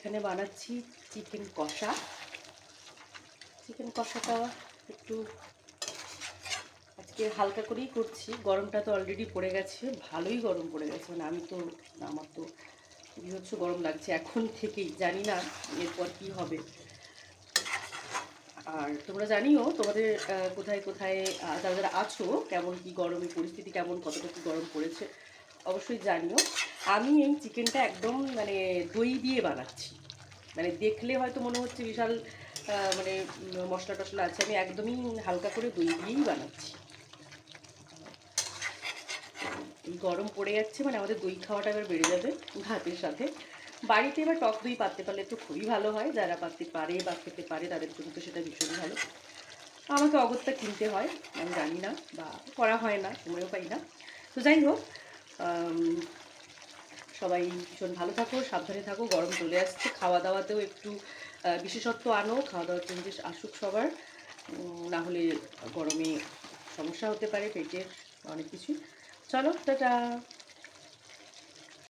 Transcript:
এখানে বানাচ্ছি চিকেন কষা। চিকেন কষাটা একটু আজকে হালকা করেই করছি। গরমটা তো অলরেডি পড়ে গেছে, ভালোই গরম পড়ে গেছে। মানে আমি তো, আমার তো বিভৎস গরম লাগছে এখন থেকেই, জানি না এরপর কী হবে। আর তোমরা জানিও তোমাদের কোথায় কোথায় যারা যারা আছো কেমন কি গরমের পরিস্থিতি, কেমন কতটা কি গরম পড়েছে অবশ্যই জানিও। আমি এই চিকেনটা একদম মানে দই দিয়ে বানাচ্ছি। মানে দেখলে হয়তো মনে হচ্ছে বিশাল মানে মশলা টশলা আছে, আমি একদমই হালকা করে দই দিয়েই বানাচ্ছি। এই গরম পড়ে যাচ্ছে মানে আমাদের দই খাওয়াটা এবার বেড়ে যাবে ভাতের সাথে। বাড়িতে এবার টক দই পাততে পারলে তো খুবই ভালো হয়, যারা পাততে পারে বা খেতে পারে তাদের জন্য তো সেটা ভীষণই ভালো। আমাকে অগত্যা কিনতে হয়, আমি জানি না বা করা হয় না, সময়ও পাই না। তো যাই হোক, সবাই ভীষণ ভালো থাকো, সাবধানে থাকো। গরম চলে আসছে, খাওয়া দাওয়াতেও একটু বিশেষত্ব আনো, খাওয়া দাওয়ার চেঞ্জেস আসুক সবার, না হলে গরমে সমস্যা হতে পারে পেটের অনেক কিছু। চলো, টাটা।